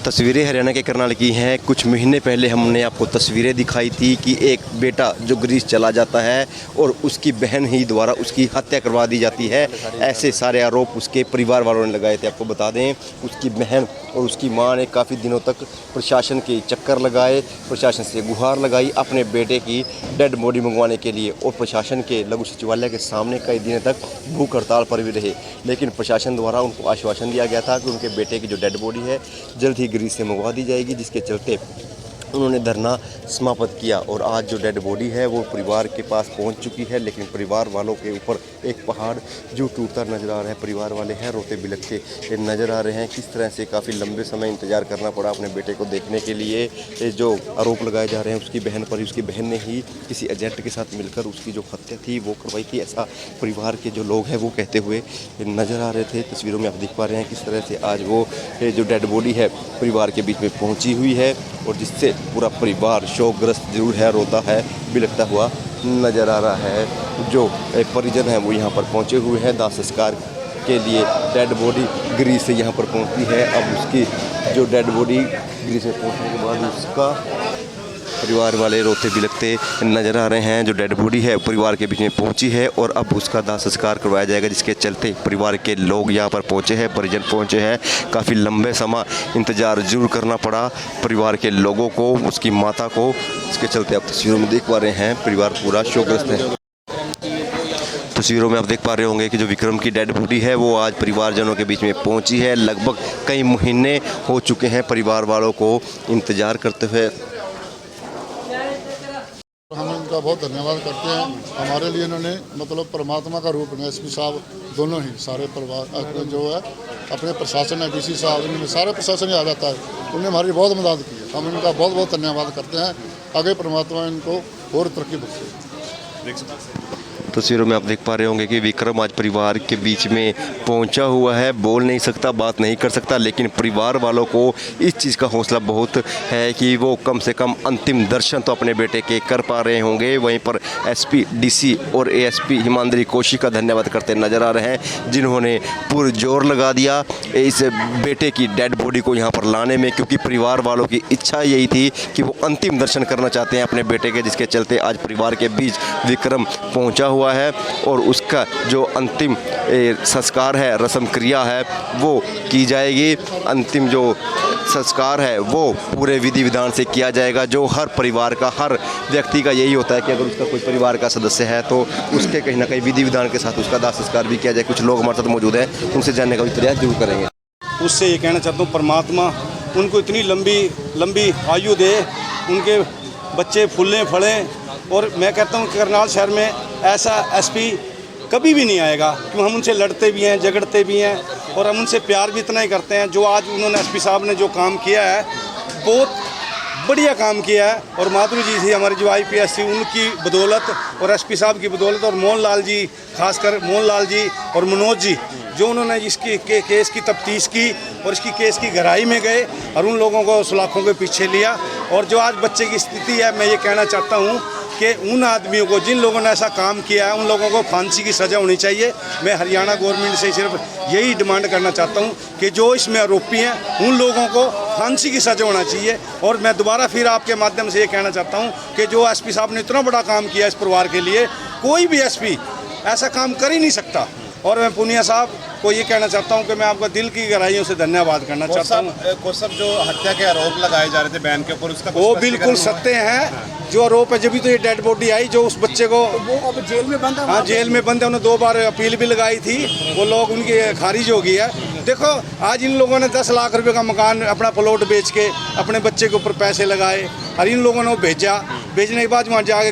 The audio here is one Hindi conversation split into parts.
तस्वीरें हरियाणा के करनाल की हैं। कुछ महीने पहले हमने आपको तस्वीरें दिखाई थी कि एक बेटा जो ग्रीस चला जाता है और उसकी बहन ही द्वारा उसकी हत्या करवा दी जाती है। ऐसे सारे आरोप उसके परिवार वालों ने लगाए थे। आपको बता दें, उसकी बहन और उसकी मां ने काफ़ी दिनों तक प्रशासन के चक्कर लगाए, प्रशासन से गुहार लगाई अपने बेटे की डेड बॉडी मंगवाने के लिए, और प्रशासन के लघु सचिवालय के सामने कई दिनों तक भूख हड़ताल पर भी रहे। लेकिन प्रशासन द्वारा उनको आश्वासन दिया गया था कि उनके बेटे की जो डेड बॉडी है जल्द ही ग्रीस से मंगवा दी जाएगी, जिसके चलते उन्होंने धरना समाप्त किया। और आज जो डेड बॉडी है वो परिवार के पास पहुंच चुकी है, लेकिन परिवार वालों के ऊपर एक पहाड़ जो टूटता नजर आ रहा है। परिवार वाले हैं रोते बिलखते नजर आ रहे हैं। किस तरह से काफ़ी लंबे समय इंतजार करना पड़ा अपने बेटे को देखने के लिए। जो आरोप लगाए जा रहे हैं उसकी बहन पर ही, उसकी बहन ने ही किसी एजेंट के साथ मिलकर उसकी जो हत्या थी वो करवाई थी, ऐसा परिवार के जो लोग हैं वो कहते हुए नजर आ रहे थे। तस्वीरों में आप देख पा रहे हैं किस तरह से आज वो जो डेड बॉडी है परिवार के बीच में पहुँची हुई है, और जिससे पूरा परिवार शोकग्रस्त जरूर है, रोता है, बिलखता हुआ नज़र आ रहा है। जो परिजन हैं वो यहाँ पर पहुँचे हुए हैं दाह संस्कार के लिए। डेड बॉडी ग्रीस से यहाँ पर पहुँचती है। अब उसकी जो डेड बॉडी ग्रीस में पहुँचने के बाद उसका परिवार वाले रोते बिलखते नज़र आ रहे हैं। जो डेड बॉडी है परिवार के बीच में पहुंची है और अब उसका दाह संस्कार करवाया जाएगा, जिसके चलते परिवार के लोग यहां पर पहुंचे हैं, परिजन पहुंचे हैं। काफ़ी लंबे समय इंतज़ार जरूर करना पड़ा परिवार के लोगों को, उसकी माता को। इसके चलते आप तस्वीरों में देख पा रहे हैं परिवार पूरा शोकग्रस्त है। तस्वीरों में आप देख पा रहे होंगे कि जो विक्रम की डेड बॉडी है वो आज परिवारजनों के बीच में पहुंची है। लगभग कई महीने हो चुके हैं परिवार वालों को इंतज़ार करते हुए। हम इनका बहुत धन्यवाद करते हैं। हमारे लिए इन्होंने मतलब परमात्मा का रूप है। एसपी साहब दोनों ही सारे परिवार जो है अपने प्रशासन है, डीसी साहब, इन्होंने सारे प्रशासन ही आ जाता है, उन्होंने हमारी बहुत मदद की है। हम इनका बहुत बहुत धन्यवाद करते हैं। आगे परमात्मा इनको और तरक्की बख्शे। तस्वीरों में आप देख पा रहे होंगे कि विक्रम आज परिवार के बीच में पहुंचा हुआ है। बोल नहीं सकता, बात नहीं कर सकता, लेकिन परिवार वालों को इस चीज़ का हौसला बहुत है कि वो कम से कम अंतिम दर्शन तो अपने बेटे के कर पा रहे होंगे। वहीं पर एसपी, डीसी और एएसपी हिमांद्री कौशिक का धन्यवाद करते नजर आ रहे हैं, जिन्होंने पुरजोर लगा दिया इस बेटे की डेड बॉडी को यहाँ पर लाने में, क्योंकि परिवार वालों की इच्छा यही थी कि वो अंतिम दर्शन करना चाहते हैं अपने बेटे के, जिसके चलते आज परिवार के बीच विक्रम पहुँचा हुआ है। और उसका जो अंतिम संस्कार है, रस्म क्रिया है, वो की जाएगी। अंतिम जो संस्कार है वो पूरे विधि विधान से किया जाएगा। जो हर परिवार का, हर व्यक्ति का यही होता है कि अगर उसका कोई परिवार का सदस्य है तो उसके कहीं ना कहीं विधि विधान के साथ उसका दाह संस्कार भी किया जाए। कुछ लोग हमारे साथ मौजूद हैं, उनसे जानने का भी प्रयास जरूर करेंगे। उससे ये कहना चाहता हूँ, परमात्मा उनको इतनी लंबी आयु दे, उनके बच्चे फूलें फलें। और मैं कहता हूँ करनाल शहर में ऐसा एसपी कभी भी नहीं आएगा, क्यों हम उनसे लड़ते भी हैं, झगड़ते भी हैं, और हम उनसे प्यार भी इतना ही करते हैं। जो आज उन्होंने एसपी साहब ने जो काम किया है बहुत बढ़िया काम किया है। और माधुरी जी थी हमारी जो आईपीएस थी, उनकी बदौलत और एसपी साहब की बदौलत, और मोहन लाल जी, खासकर मोहन लाल जी और मनोज जी, जो उन्होंने इसकी केस की तफ्तीश की और इसकी केस की गहराई में गए और उन लोगों को सुलाखों के पीछे लिया। और जो आज बच्चे की स्थिति है, मैं ये कहना चाहता हूँ कि उन आदमियों को, जिन लोगों ने ऐसा काम किया है, उन लोगों को फांसी की सज़ा होनी चाहिए। मैं हरियाणा गवर्नमेंट से सिर्फ यही डिमांड करना चाहता हूं कि जो इसमें आरोपी हैं उन लोगों को फांसी की सज़ा होना चाहिए। और मैं दोबारा फिर आपके माध्यम से ये कहना चाहता हूं कि जो एसपी साहब ने इतना बड़ा काम किया इस परिवार के लिए, कोई भी एसपी ऐसा काम कर ही नहीं सकता। और मैं पुनिया साहब को ये कहना चाहता हूँ कि मैं आपका दिल की गहराइयों से धन्यवाद करना चाहता हूँ। कुछ सब जो हत्या के आरोप लगाए जा रहे थे बहन के ऊपर, उसका वो बिल्कुल सत्य हैं। जो आरोप है, जब भी तो ये डेड बॉडी आई, जो उस बच्चे को वो अब जेल में बंद है। हाँ, जेल में बंद है। उन्होंने 2 बार अपील भी लगाई थी, वो लोग उनकी खारिज हो गई है। देखो आज इन लोगों ने 10 लाख रुपए का मकान, अपना प्लॉट बेच के अपने बच्चे के ऊपर पैसे लगाए, और इन लोगों ने वो बेचने के बाद वहाँ जाके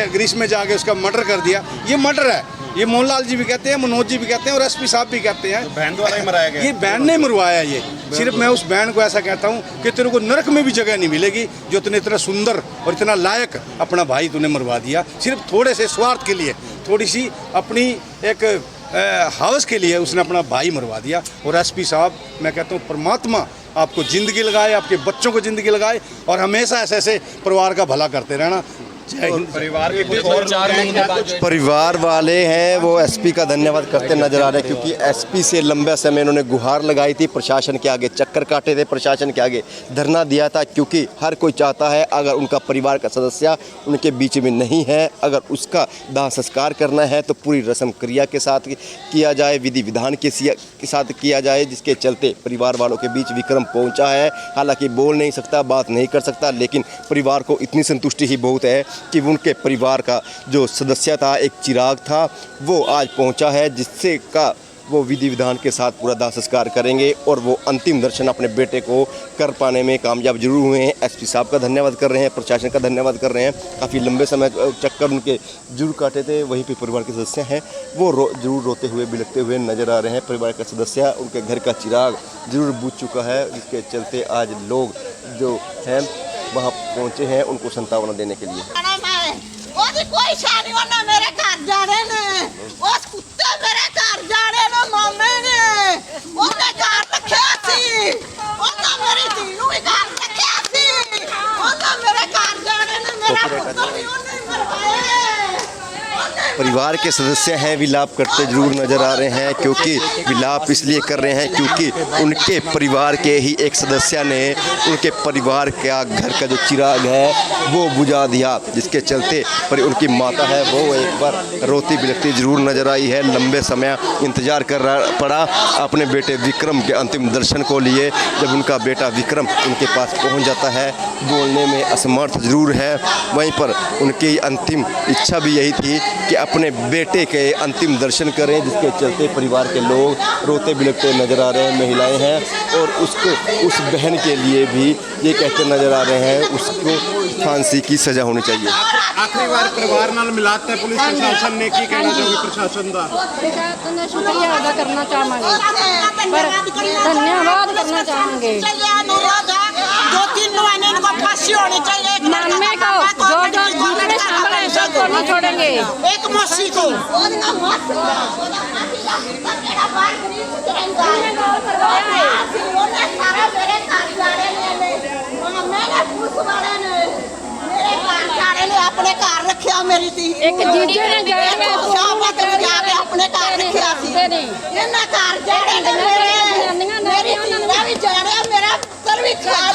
ग्रीस में जाके उसका मर्डर कर दिया। ये मर्डर है, ये मोहनलाल जी भी कहते हैं, मनोज जी भी कहते हैं, और एसपी साहब भी कहते हैं। तो बहन द्वारा ही मराया गया। ये बहन ने मरवाया। ये सिर्फ मैं उस बहन को ऐसा कहता हूँ कि तेरे को नरक में भी जगह नहीं मिलेगी, जो तूने इतना सुंदर और इतना लायक अपना भाई तूने मरवा दिया, सिर्फ थोड़े से स्वार्थ के लिए, थोड़ी सी अपनी एक हवस के लिए उसने अपना भाई मरवा दिया। और एसपी साहब, मैं कहता हूँ परमात्मा आपको ज़िंदगी लगाए, आपके बच्चों को ज़िंदगी लगाए, और हमेशा ऐसे परिवार का भला करते रहना। परिवार के कुछ और लोग हैं क्या? कुछ परिवार वाले हैं वो एसपी का धन्यवाद करते नजर आ रहे हैं, क्योंकि एसपी से लंबे समय इन्होंने गुहार लगाई थी, प्रशासन के आगे चक्कर काटे थे, प्रशासन के आगे धरना दिया था, क्योंकि हर कोई चाहता है अगर उनका परिवार का सदस्य उनके बीच में नहीं है, अगर उसका दाह संस्कार करना है तो पूरी रस्म क्रिया के साथ किया जाए, विधि विधान के साथ किया जाए, जिसके चलते परिवार वालों के बीच विक्रम पहुंचा है। हालांकि बोल नहीं सकता, बात नहीं कर सकता, लेकिन परिवार को इतनी संतुष्टि ही बहुत है कि उनके परिवार का जो सदस्य था, एक चिराग था, वो आज पहुंचा है, जिससे का वो विधि विधान के साथ पूरा दाह संस्कार करेंगे और वो अंतिम दर्शन अपने बेटे को कर पाने में कामयाब जरूर हुए हैं। एसपी साहब का धन्यवाद कर रहे हैं, प्रशासन का धन्यवाद कर रहे हैं। काफ़ी लंबे समय चक्कर उनके जरूर काटे थे। वहीं पे परिवार के सदस्य हैं वो जरूर रोते हुए बिलखते हुए नजर आ रहे हैं। परिवार का सदस्य उनके घर का चिराग जरूर बुझ चुका है, जिसके चलते आज लोग जो हैं वहाँ पहुँचे हैं उनको संतावना देने के लिए। कोई शादी वाला मेरे घर जाने ने, उस कुत्ते मेरे घर जाने ने, मामे ने उसने घर रखा थी, उसने मेरी तीनों ही घर रखा थी, उसने मेरे घर जाने ने मेरा पुत्र भी उन्हें मरवाया। परिवार के सदस्य हैं विलाप करते जरूर नजर आ रहे हैं, क्योंकि विलाप इसलिए कर रहे हैं क्योंकि उनके परिवार के ही एक सदस्य ने उनके परिवार का घर का जो चिराग है वो बुझा दिया, जिसके चलते पर उनकी माता है वो एक बार रोती बिलखती जरूर नजर आई है। लंबे समय इंतजार करना पड़ा अपने बेटे विक्रम के अंतिम दर्शन को लिए। जब उनका बेटा विक्रम उनके पास पहुंच जाता है, बोलने में असमर्थ जरूर है, वहीं पर उनकी अंतिम इच्छा भी यही थी कि अपने बेटे के अंतिम दर्शन करें, जिसके चलते परिवार के लोग रोते बिलखते नजर आ रहे हैं। महिलाएं हैं और उसको उस बहन के लिए भी ये कहते नजर आ रहे हैं उसको फांसी की सज़ा होनी चाहिए। आखिरी बार परिवार नाल मिलाते पुलिस प्रशासन ने की कहना चाहोगे? प्रशासन का प्रशासन का शुक्रिया अदा करना चाहांगे, पर धन्यवाद करना चाहांगे। 2-3 महीने इनको फांसी होनी चाहिए। मामे को जो जितने शामिल हैं सबको नहीं छोड़ेंगे। एक मौसी को अपने घर रखा मेरी थी, एक जीजे ने जाने में शाबाश जाके अपने घर रखा थी। इन्हें घर जाने मेरी तीरा भी जाने मेरा पुत्र भी खा।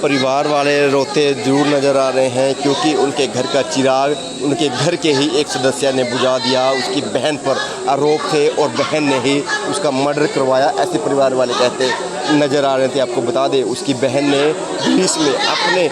परिवार वाले रोते जरूर नज़र आ रहे हैं, क्योंकि उनके घर का चिराग उनके घर के ही एक सदस्य ने बुझा दिया। उसकी बहन पर आरोप थे और बहन ने ही उसका मर्डर करवाया, ऐसे परिवार वाले कहते नज़र आ रहे थे। आपको बता दें उसकी बहन ने पुलिस में अपने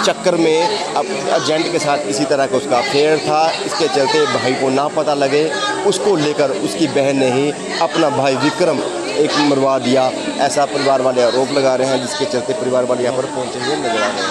चक्कर में एजेंट के साथ इसी तरह का उसका अफेयर था, इसके चलते भाई को ना पता लगे उसको लेकर उसकी बहन ने ही अपना भाई विक्रम एक मरवा दिया, ऐसा परिवार वाले आरोप लगा रहे हैं, जिसके चलते परिवार वाले यहाँ पर पहुँचे हुए नजर आ रहे हैं।